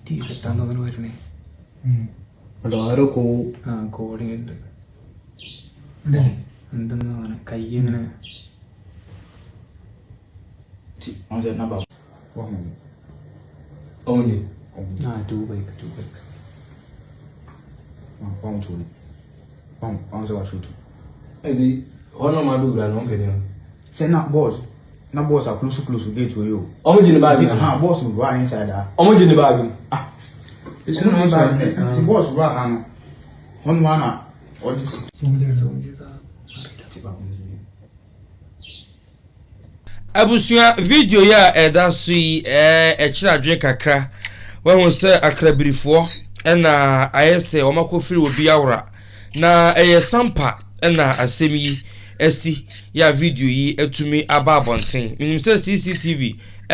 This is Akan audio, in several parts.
തീരട്ടാന്ന് വരുന്നേ അതാരോ കോളിംഗ് ഉണ്ട് എന്തെന്ന് കൈ ഇങ്ങനെ two bike Say not boss are close to get to you. Omo in the bag. Boss will run inside that. Omo in the bag. It's not bad. The boss run on one or this. Abusia video ya eda sui chira dwen kakra when we say akrabirifo na ayese o makofiri obi awra na Sampa na asemi esi ya video yi etumi aba abonten minim say CCTV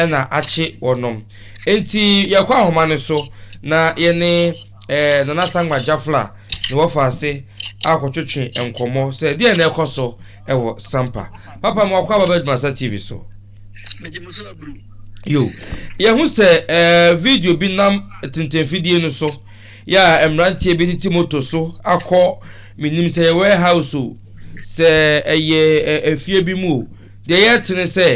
na ache wonom enti yakwa ahoma ne so na ye ne nana sangma jafla ne wo fa ase akotwetwe enkomo say de na ekoso ewo Sampa papa mo akwa ADUMASA TV so yo ya hu se video bi nam tentefidie no so ya emrantie bi titi moto so akọ minim se warehouse se efie bi mu de yetene se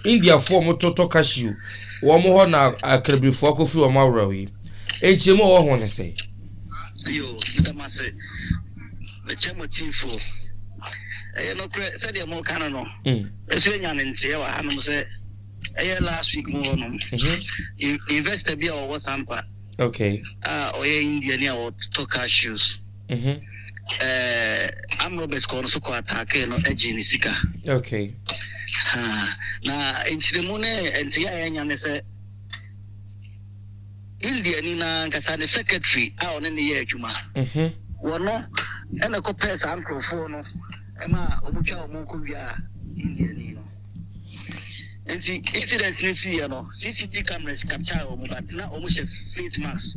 India for moto Cashew wo mo ho na akrabirifo akofi wo mawra wi enchemo wo ho ne se yo ndamase the chemotifo no kre se de mo kana no ese nya ne ntie wa hanom se last week mo no investor bi o Sampa okay oye India ni o to Cashews I'm Robert's corner so ko attack no ejini sika okay na enchiremu ne enti ya nya ne se India ni na nkasa ne secretary on ne ye adwuma wono ene ko pesa microphone no ema obutwa omunko wia India ni no enti incident ni see no CCTV cameras capture o but na o face mask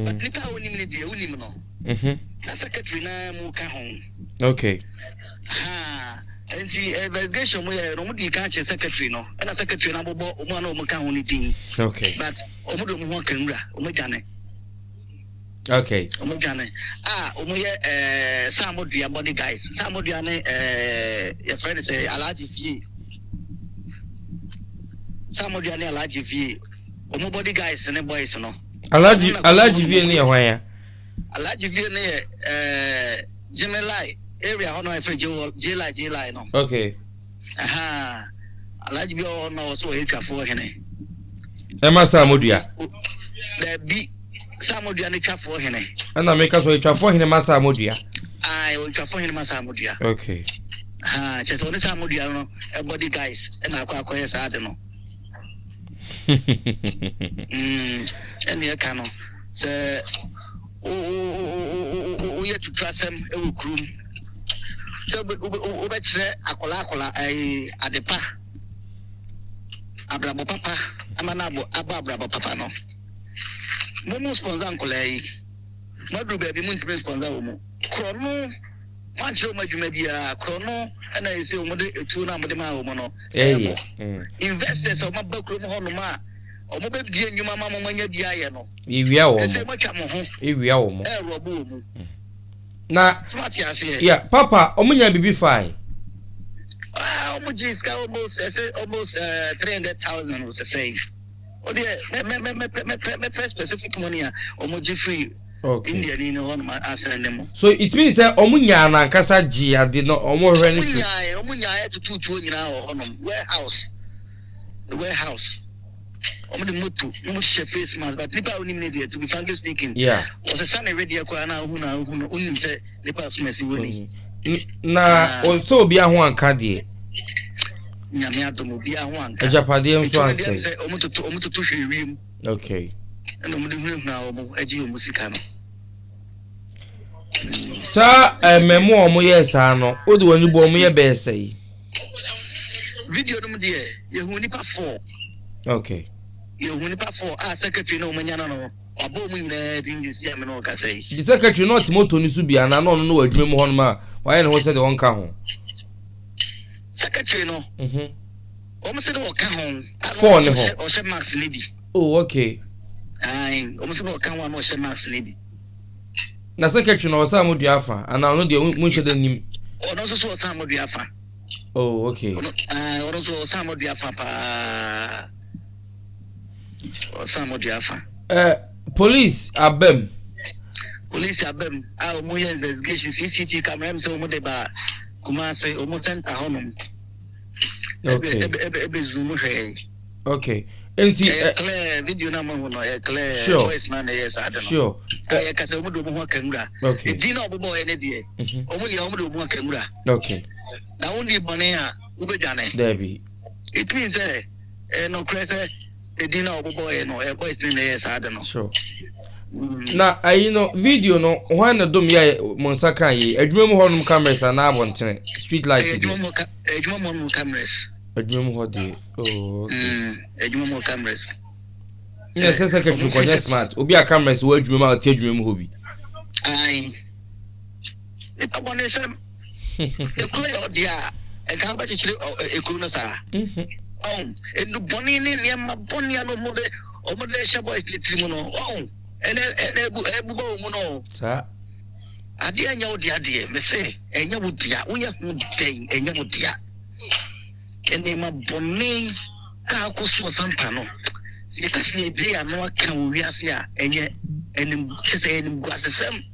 but nipa woni mi de woni mi no na secretary na mu ka ho okay enti investigation mo ye no mu di ka che secretary no na secretary na bobo o mu na o mu ka ho ni din okay but o mu do mu ho kanura o mu jane okay o mu jane o mu ye Sammordua Bodyguards Sammordua ne your friend say alaji fie Sammordua ne alaji fie o mu Bodyguards ne boys no alaji fie ne hwan ya alaji fie ne Gemelai area hono efe J-line no okay alaji bi o no so he twafo hene ema Sammordua the bi Sammordua ne twafo hene ana meka so twafo hene ma Sammordua o twafo hene ma Sammordua okay cheso ne Sammordua no Bodyguards na akwa yesa ade no ene ya kano se o ye to trust them e wo krum so o be kire akola adepa abrabo papa amana abrabo papa no mo sponsor ankola yi madu be bi mo ntime sponsor wo mo krono wanchiro madwuma bia krono na ese wo de etu na mo de ma wo mo no investors o mabakro mo hono ma o mo be bia nyuma ma mo manya bia ye no iwia wo mo ese mo twa mo ho iwia wo mo robo wo mo na smart ya se yeah papa omunya bibi fine almost 300,000 was the same. Oh dear, me specific money almost free. Okay. India ni no one answer them. So it means that omunya na nkasa ji ade no omo hwe ni free. Omunya to tutu nyina on warehouse. The warehouse. Omo de moto, no share face mask but nipa oni me there to be frankly speaking. Yeah. Was a sunny radio kwa na hu unim say nipa smesi woni. Na so obi ahụ anka de nyame adomo bi ahụ anka ajapade nso anse omututu hwewiem okay eno mude hunu na omu agi omu sika no sa memo omu yesa no odi wani bo omu ye be sei video dum de ye hu nipa 4 okay ye hu nipa 4 secretary no manya no abo mu nyina din si am no ka sei the secretary not moto ni su bia na no no wadwuma mu hono ma why no say de won ka ho secretary no o mo se de won ka ho phone ho o she max libi oh okay Ai, almost no can one more max lady. Na secretary no Sammordua afa and now no dey munche the nim. Oh, no, so Sammordua afa. Oh, okay. Or also Sammordua afa pa. Or Sammordua afa. Police abem. Police abem. Our more investigation CCTV camera so mo deba kuma say almost center honum. Okay. Zoom Okay. Clear video na mo no clear voice na yes I don't know. Sure. Ka say mo do mo kamera. Okay. Di na obo ene die. Omo yira omo do mo kamera. Okay. Na only bone a ubejane. Debbie. It means no crazy di na obo no voice na yes I don't know. Sure. Na video no when na dom ya monsa kan yi adwuma mu honum cameras na abontene street light di Adwuma mu cameras adwuma mu hodi oh adwuma mu cameras yeah say secretary ko just smart obi a cameras wo adwuma ma ti adwuma mu hobi ai e pa bone sem e ko yo dia e ka ba chichire e ko na sa e no bone ni ma bone ya no mo de boys litri mu no ebu mu no sa ade anya wo dia de me say enya wo dia wo ya hu den enya wo dia ene ma bonni a ko so Sampa no se ka se be ya no aka wo wiase a enye enim se enim gwasesem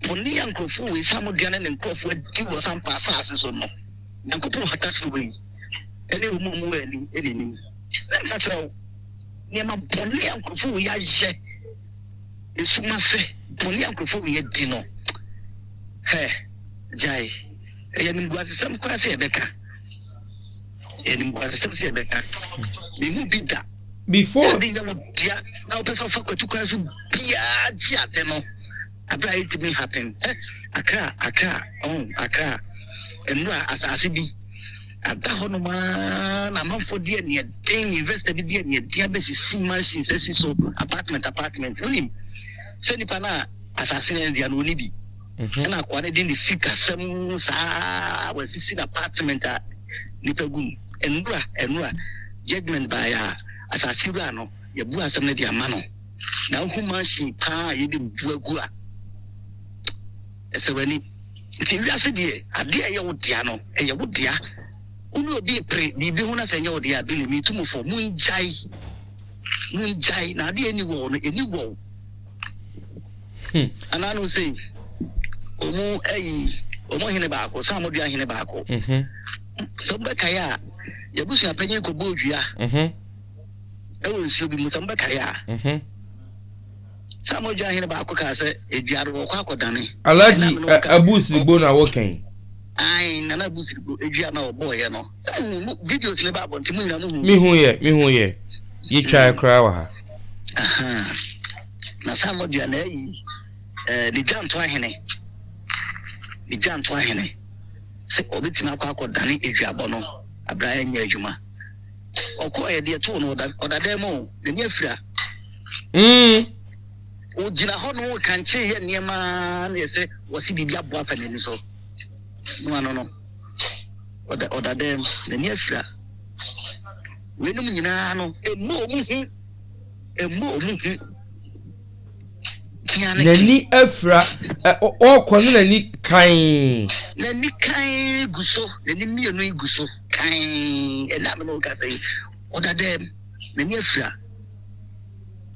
bonni yankofo we Sammordua ne nkofo di wo Sampa asase so no yankofo hata so we ene wo mu ani ene ni na tro ne ma bonni yankofo we ya je esumase bonni yankofo we ya di no jai enim gwasesem kwa se beka enim gwasesem se beka me mu bida before dia now person for kwatu kwa so bia dia de no abra it me happen akra enura asase bi ada hono ma na manfo dia ne den investor bi dia ne dia be si machines esi so apartment unim se ni pana asase ne dia no ni bi na kwa ne din di sika sem sa wa sisi na apartment a ni pagum enura judgment by asase ra no ye bu asem ne dia ma no na hu machine pa ye bi buagu a esewani ti wiase die ade ye wo dia no ye wo dia unu obi pre bibi hu na se nye wo dia bi mi tumu fo munjai na ade eni wo ananu say omu hene baako Sammordua hene baako so be kaya ye busu apanyin ko bodua ewo nsu bi musa be kaya Sammordua hene baako ka se eduaro ko akodane alaji abusi bo na wokan ai nana abusi bo edua na obo ye no videos le baabo ntimu ina mu mi hu ye ye try cry wa ha na Sammordua na di janto ahene se obitima akodane eduabo no abra nya adwuma okoye de to no odademo ne afira o jina ho no kanche ye niema na se wosi bibia bo afa nani so no odadem ne afira wenum nyina no emu omu nani afra o kwano nani kan guso nani mienu guso kan ena me no ka say odadem nani afra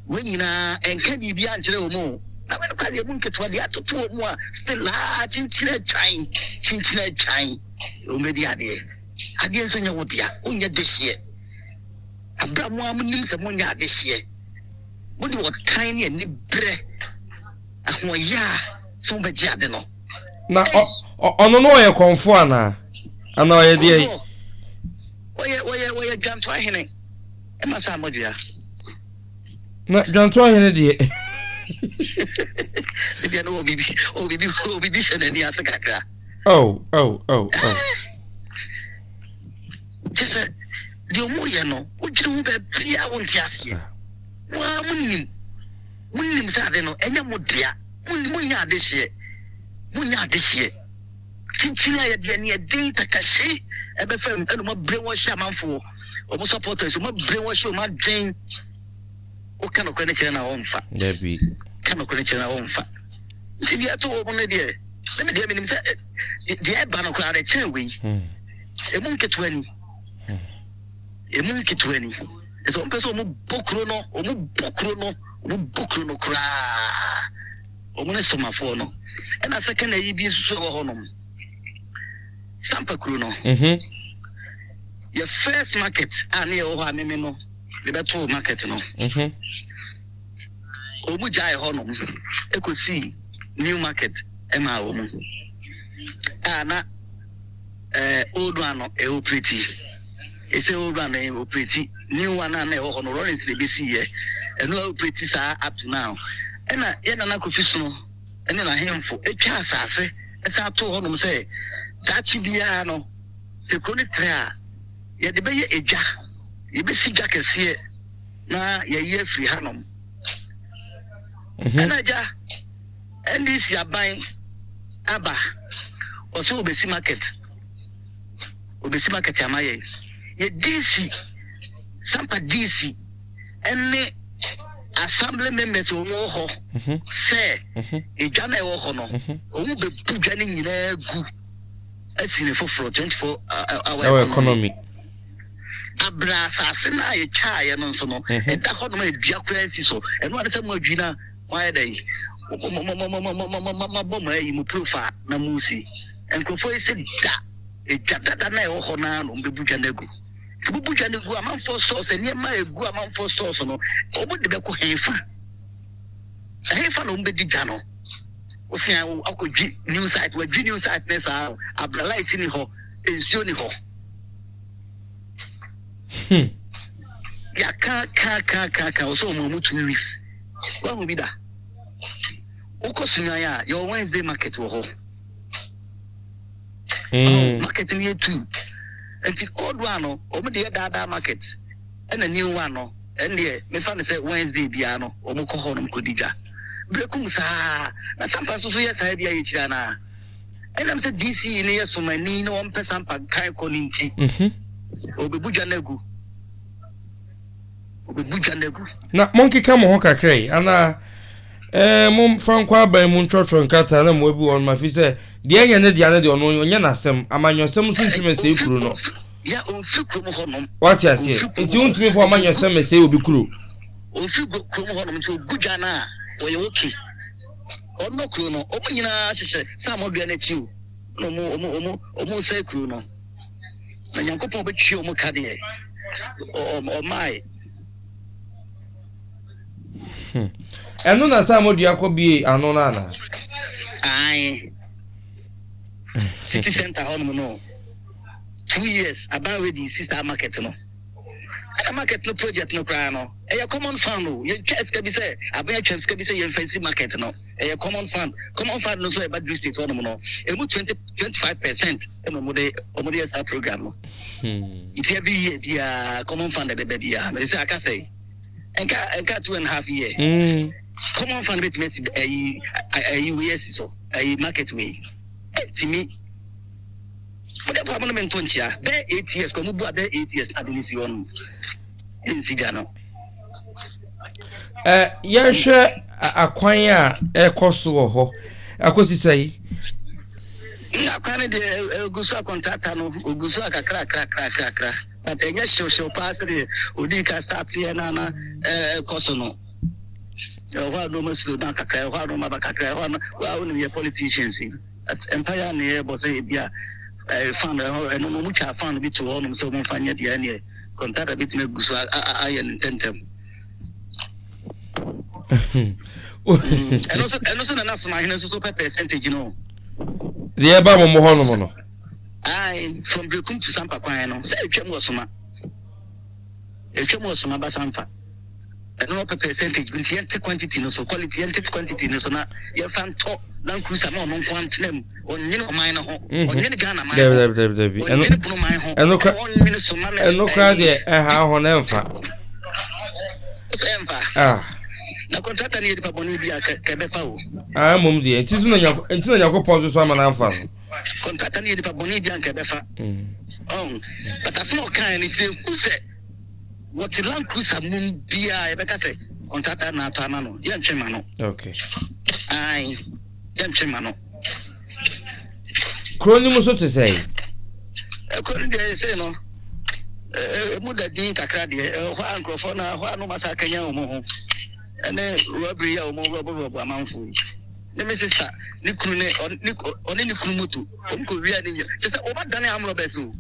wenyina enka bibia ankere wo mu na me no ka de mu nketo de atoto wo mu a still chinchire twan o me di ade nso nya wo dia onya dehye abramu amnim se mo nya dehye wo di what tiny and bre ahoya so be jade no na ono no ye konfo ana ye die oye ganto ahene e ma Sammordua na ganto ahene die dia no obibi shene ni atakaka oh just the omoye no ujuru be bia wonti ase wa munim sade no enya modia munya adehye tinchina ya de ne din takashi ebe fam eno ma brainwash amanfo o mo supporters mo brainwash o ma dwen can of credit and our own fat. There be Can of credit and our own fat. See, you have to open the dear. Let me dear me say, the air banner crowd a chair way. A monkey 20. A monkey 20. It's on person Bokrono, or Bokrono cry. Or when it's my phone. And a second, a be so honum. Sampa Kruno. Your first market, I near Ohamino, the better market, no. Obujai Honum, you could see new market, Emma woman. Na old one, a pretty. It's a old one, a pretty. New one, and a honor is the BC, and no pretty up to now. And I had an acquisition, and then I him for a chance, I say, as I told him, say, that Chibiano, Secondary Tria. Ya de beye eja ye be si ja kese na ye free hanom na ja ndc aban aba o so obesi market amaye ye dc sampa dc ene assembly members o mo ho se eja na e wo ho no o mu be buja ni nyina gu asine for 24 hour economy Abra asasina ye chae no nso no e da ho no ma dua kwansi so e no ade se mo adwina why dey bom ayi mu profile na musi enkrofo ise da e dada na e ho na no mbebudwa na gu bubudwa na gu amanfo stores e niam ma egu amanfo stores no obo de be ko hefa no mbedi dwa no o se akodwi new site wa dwi new site nesa abra light ni ho ensio ni ho ya ka so mo 2 weeks wa mo bi da ukosunya ya your Wednesday market wo ho market ni 2 and old one no o mo de da market and a new one no and there me fa say Wednesday bia no o mo ko ho no ko diga brekum sa na Sampa so yes ha bia ye chira na and am say DC ni yeso mani no on pe Sampa kai ko ni nti obebuja negu na monkey come ho kakrai ana mum franco abai mun chotro nkata na mo bi on ma fi say de anya ne de ana de ono onye na asem amanyosem so ntime se kuru no ya on fi kuru mo honom what you say nti untime fo amanyosem se obi kuru on fi kuru mo honom so buja na oye okay ono kuru no omo nyina hyehyɛ Sammordua na chiu no omo say kuru no na Nyankopɔn betwi omo ka de o mai eno na Sammordua ko bi ano na na ai city center honom no 2 years about with the sister market no market no project no cry no e common fund no you chest can be say abia chest can be say you fancy market no e common fund no so e bad district honom no e mu 25% e mo de esa program no it's every year bia common fund e be bia me say aka say enka 2.5 year common fund bit me yes so market way to me but the problem in Tonchia be 8 years come bu be 8 years adinisi on in Sigano ya hwe akwan a ekoso ho akosi sai akwan de gusu contractor no gusu akakra but enya show pass de odi ka start here na koso no wa no maslo na kakra wa no mabakakra wa no politicians at empire ne bo say bia fan no mo cha fan bi to hono so mo fanya dia ne contract bit na gusu ayen tentem and also na so na so percentage no the eba mo hono no ai from Brekum to Sampa kwan no say etwam osoma ba Sampa and no percentage with the quantity no so quality and quantity no so na ye fan to dan cruiser no no kwantnem onye no man ho onye ne Ghana man eno kra de ha ho na mfa na contractor ni de boni bia ka be fa o mum de entisu na yakopon so ama na mfa no contractor ni de boni bia ka be fa but as no kind ni say who say what the land cruiser mum bia e be ka say contractor na atana no ye ntwema no okay ai ye ntwema no kroni mu so to say kroni dey say no mu da din kakra de ho ankrofo na ho anu masakanya o mo ho ene robbery ya o mo robo amanfo ne me sister ni kunu ne oni ni kunu mutu ko wi ade ye se o ba dane am robbers o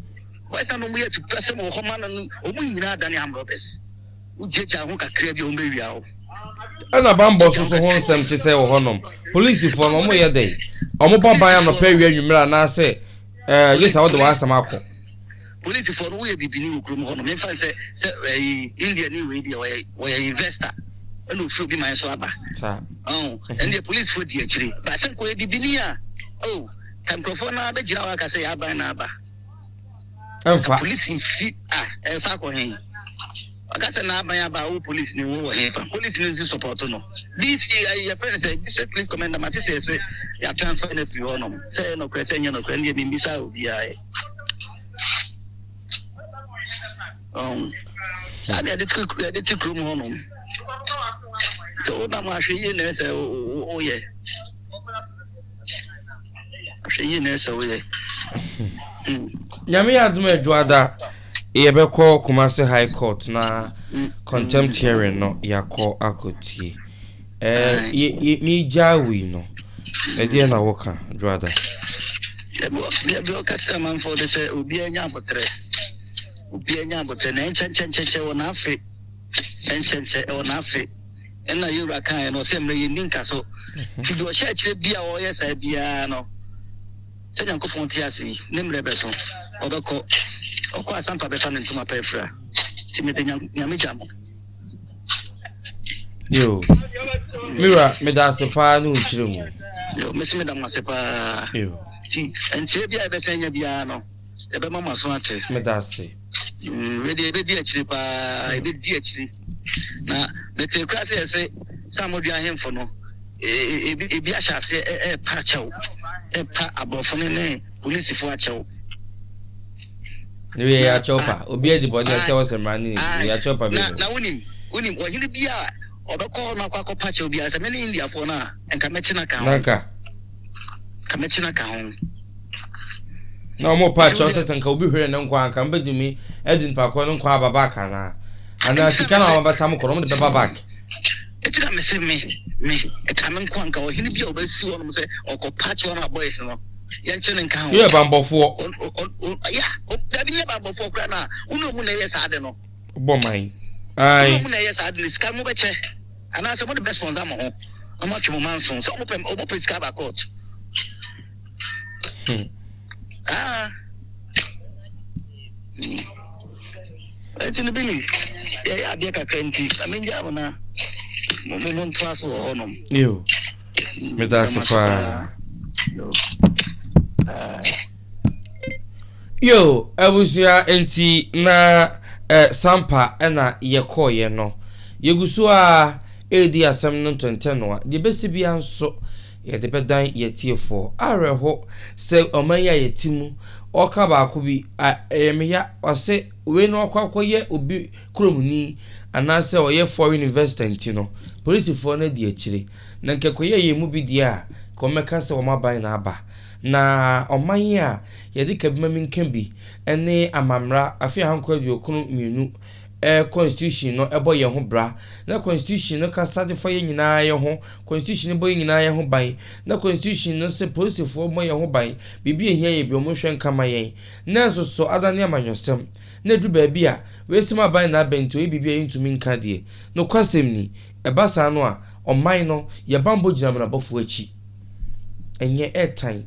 why stand no mu ye to person o ho man no o mu nyina dane am robbers ujeja ho kakra bi o mbe wi awo ana bambo so ho nsem te say wo honom police for no mo ye dey o mo bamba ya no pa wi anwumira na say yes how do wa asam akọ police for no we bibini wo krom honom me fan say India ni we dey we investor eno feel bi man so aba sa and the police for the actually but say ko bibini a kan microphone na be gira wa ka say ya ban na aba enfa police fi enfa ko hen akase na abanya ba o police ni wo he fa police ni support no this your friend say district police commander mate say ya transfer na fi honom say no kwese nya no kwese ni bi bisa obi ai sabe de tikru mu honom to na ma hwe ye na say o ye hwe ye na say o ye nyame adum adwada yebeko Kumasi High Court na contempt hearing no yakọ akoti ni jawi no e na woka dwada ebo kata man for the say obi anya abotre na enchenche wona afi enchenche wona afi ena yura kan no se mre yin nka so ti do sha kire bia o ye sa bia no se nyanko fonti asi ne mre beso obeko okwa Sampa beta ntuma pa efra ti me de nyame jamo yo mira me da sepa no chire mu yo me se me da masepa yo ti enche bia be senya bia no e be mama so ate me da se we de be di achire pa e be di achire na be te kwa se Sammordua hemfo no e bi ahya se pa chawo pa abrofo ne police fo achawo we ya chopa obi edi body achawo semrani ya chopa be na unim ohiri bia obekọ na akwa pacha obi asa me ne India fo na enka mechina ka ho naka ka mechina ka ho na mo pacha o se nka obi hwere ne nkwa nka mbedumi edin pa ko ne nkwa baba ka na ana sika na wabata mo kono mo de baba back etira me se me ka me nkwa nka ohiri bia obesi wo no se okọ pacha na boys no yanche ne nka ho ye bambofo ya da bi ne bambofo kra na uno mu na ye saade no bo mai ai mu na ye saade ni ska mu beche ana se mo the best ones am ho amo twemo manson so mo pe ska ba court It's Billy. Yeah, dear Kakenti. I mean, Javana. Moment class or honum. yo me da sepa yo abusia enti na Sampa na yekoye no yegusu a edi asem no 2010 no de besi bia nso ye de bedan yetiefo areho se omanya yetimu oka ba ko bi emeya ose we no akwakoye obi kromuni anase oye foreign investor no police for na di akire na nkekoye ye mu bi dia ko meka se o maban na aba na oman a ye de kabima minkan bi ene amamra afi hankwa di okunu mienu constitution no ebo ye ho bra na constitution no ka sadefo ye nyina ye ho constitution bo ye nyina ye ho ban na constitution no se police for mo ye ho ban bibi ehia ye bi o mo hwen kama yen na so adane amanyosem na du ba bi a we sima ban na bento e bibi e ntumi nka de no kwasem ni eba sa no a oman no ye bambo ginam na bofo achi enye airtime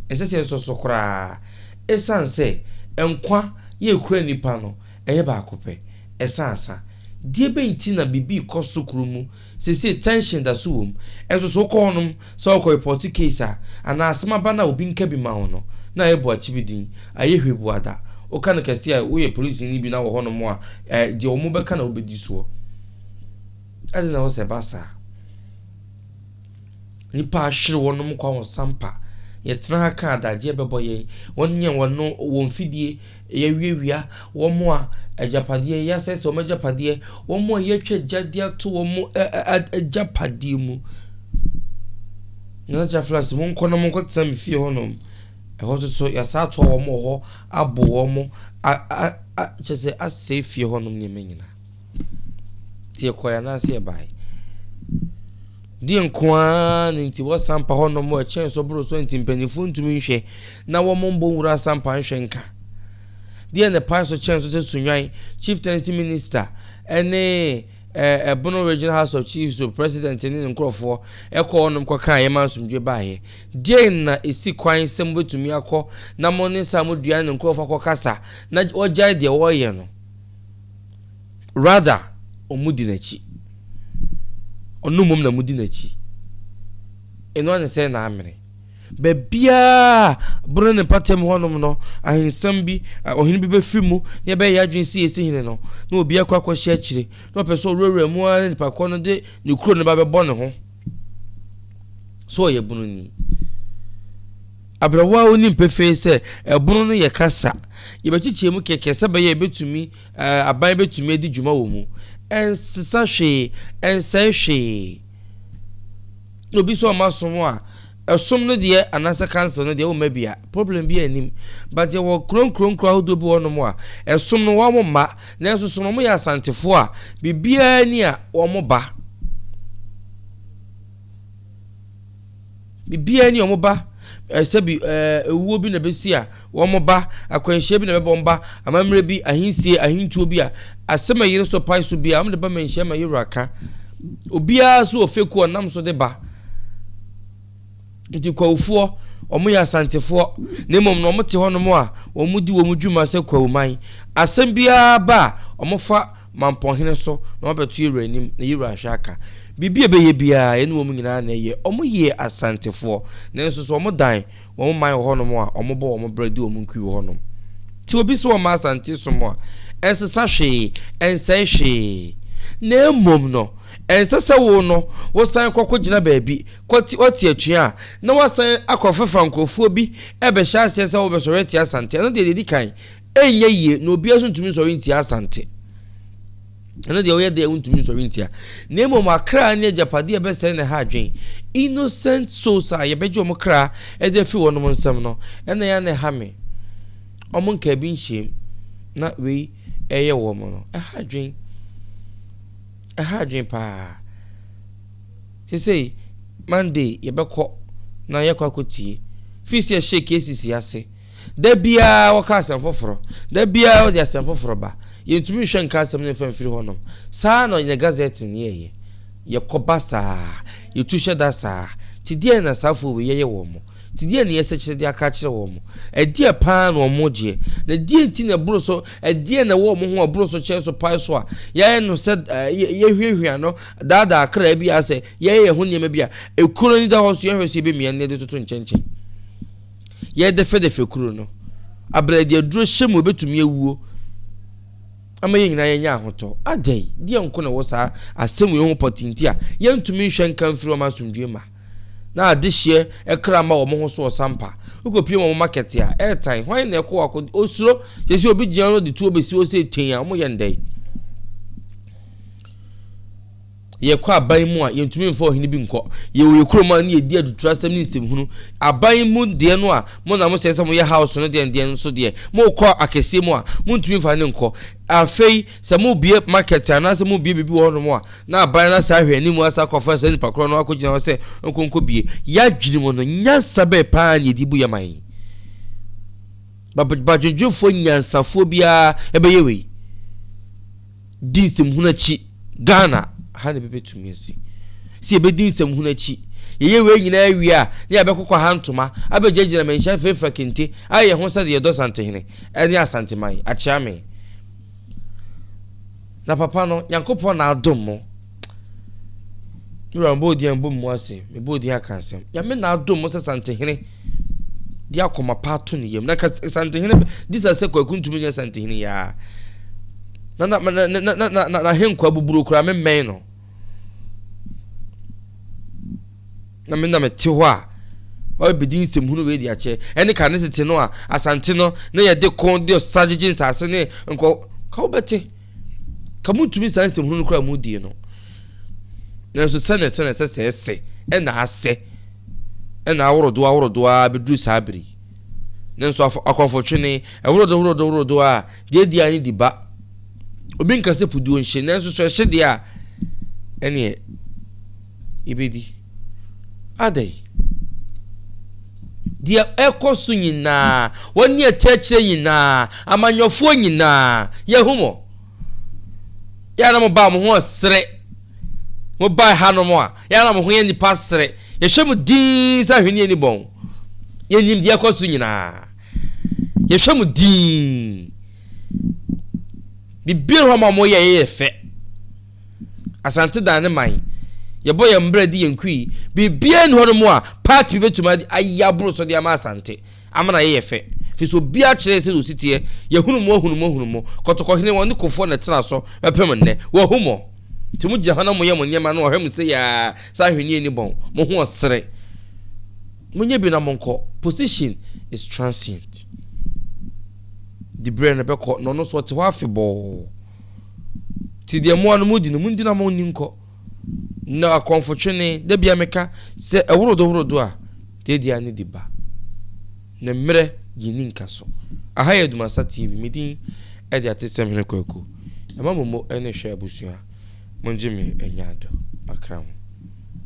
esese so kra esanse enkwa ye kura nipa no eye ba akope esansa die benti na bibi kosukuru mu se tension da so wom enso so ko honum so ko report case ana asema ba na obi nka bi ma hono na ebo achibidin aye hwebu ada o kan kase a wo ye police ni bi na wo honum a de omo be kana obedi so ade na wo se basa nipa ahwere wonum kwa won Sampa yɛtena ha ka adagye bɛbɔ yɛn wɔnyɛ wɔn wɔn fidie yɛwiawia wɔn a agyapadeɛ yɛasɛsɛ wɔn agyapadeɛ wɔn a yɛtwa gyadeɛ to wɔn agyapadeɛ mu na jaflas mo nkɔ na mo nkɔ tena me fie hɔ nom ɛhɔ so yɛsa to wɔn hɔ abo wɔn kyerɛ asɛ fie hɔ nom ne menyina tie kɔya na asɛ bae di nkoa nti wo Sampa hɔ nom wo kyɛn so bro so nti mpanifo ntumi nhwɛ na wo mo mbɔ wura Sampa nhwɛ nka di ne pa so kyɛn so sɛ sunwan Chieftaincy minister ɛne Bono Regional House of Chiefs so president ni nkrofo ekọ onum kwaka yema sumdwe baaye die na esi kwan sem betumi akọ na mo ne Sammordua ne nkrofo akọkasa na ogya de wo ye no rather omudi nachi onumum na mudi nachi eno ne se na amere bebia Bono ne patem honum no ahensam bi ohini bi befiri mu ye be ya adwensi esi hene no na obi akwa hye akire na opeso rowura mu a ne pakọ no de ne kuro ne ba bebọ ne ho so ye Bono ni abrawa oni mpefe se Bono no ye kasa ye bechichie mu keke se be ye betumi aban betumi edi dwuma wo mu ensisa hwe ensai hwe obi so masomo a some no de anasa cancer no de o mabia problem bi anim but ye wo kronkron hodo bi wono mo a some no wo ma na so so mo ya asantefo a bibia ni a wo mo ba bibia ni wo mo ba sebi ewuo bi na besi a wo mo ba akwanhye bi na be bomba amamre bi ahinsie ahintuo bi a asema yire so pai so bi a mo de ba manhye ma yire aka obia so ofeku onam so de ba nti kwawufuo omo ya asantefo na mom no mote hono mo a omudi wo mudwuma se kwawuman asem bia ba omo fa mampohene so na obeto yire anim na yire ahwaka bibia be ye bia ene wo nyina na ye omo ye asantefo na nso so omo dan wo man hono mo a omo bo omo bradi omo nkwi hono ti obi so o ma asante so mo a ensesa hwe ensai hwe na mom no ensese wo no wo san kwakọ gina baabi kwati oti atwea na wasan akọfefa nkrofo bi ebe hya ase se wo be sori ti asante na de kan enye yie na obi aso ntumi sori ti asante na de oye de ntumi sori ti a na mom akra ne japade ebe se ne ha adwen innocent souls a ye beje omo kra e de fi wono mo nsam no ena ya ne ha me omo nka bi nhiem na we eye wo mo no e ha adwen pa say Monday ye beko na ye kwakotie fisi ye shake esisi ase da bia wo ka asem foforo da bia wo de asem foforo ba ye ntumi hwe nka asem ne famfiri honom saa no ye gazette ne ye koba saa ye tuhye da saa ti die na safo we ye wo mo ti die ne yese kire de aka kire wo mo die pa na wo je na die nti na buru so die na wo mo ho buru so kire so pai so a ye no se ye hwehwia no da akra bi ase ye ho niam bi a ekuro ni da ho so ye hwese bi mia ne de toto nchenchen ye de fe kuro no abrade aduro hyemu betumi ewuo ama ye nyina ye nya ahoto adai die nko na wo sa asemu ye ho potinti a ye ntumi hwe nkan firi o ma somdwe ma na adihye ekra ma wo mo ho so Sampa ukopie mo market a airtime hwan na ekọ akọ osuro yesi obi gian no de tu obesi o se ten a mo ye ndai ye kwa aban mu a yentumi mfa ohini bi nkọ ye wo yekroma na ye di adutura sam ni nsem hunu aban mu de no a mo na mo se mo ye house no de so de mo kọ akese mu a mo ntumi mfa ne nkọ afei se mo bie market ana se mo bie bibi wo no mo a na aban na sa hwe ni mu asa kọ fa se ni pakro no akogina wo se nkonko bie ya dwiri mo no nyansa be pa na di bu ya man babadwedwefo nyansafo bia ebe ye we di nsem hunu chi Ghana hane bebe tumisi si ebedi nsem hunu achi ye we nyina awi a ne abekokwa hantoma abegegina menhya fefa kente aye ho sade ye dosante hene eni asante mai achia me na papa no yankopon na adom mo nura mbodi ambom mo ase me bodi akansem ya me na adom mo sante hene dia akoma pato ne yem na sante hene disase kwakuntumi nya sante hene ya na henkwa buburu kura me no na me te ho a o bedi nsem hunu we di ache ene ka ne tete no a asante no na ye de kon de strategy nsase ne nko ka obete ka mutumi san nsem hunu kra mu die no na so sene se ena ase ena aworodo a bedru sabri na so akonfotwene aworodo a de di ani di ba obi nka se pudu onhye na so hye de a ene ibedi adai dia ekosu nyina woni etechire nyina amanyofo nyina yehumo ya na mo ba mo ho sere mo ba ha no mo a ya na mo ho ye nipa sere ye hwemu din sa hweni ani bon ye nim dia ekosu nyina ye hwemu din bibir ho ma mo ye fe asante dan ne man ye boy mbredi yenkui bibia ni hono mo a party betuma ayabro so dia ma asante amana ye fe fi so bia kire se ositie ye hunu mo kotoko hene won kofo na tena so mepem nne wo humo ti mu jehana mo ye mo nyema na ohwem se ya sa hweni ani bon mo ho osere munye bi na monko position is transient the brain be ko no so te ho afebo ti de mo anu mudi no mundi na mo ninko na akonfotwene de bia meka se eworodo a de dia ni diba na mre yini nka so aha ya ADUMASA TV midin e de atesem ne kwaku ama momo ene hwe abusua monje me enyado akram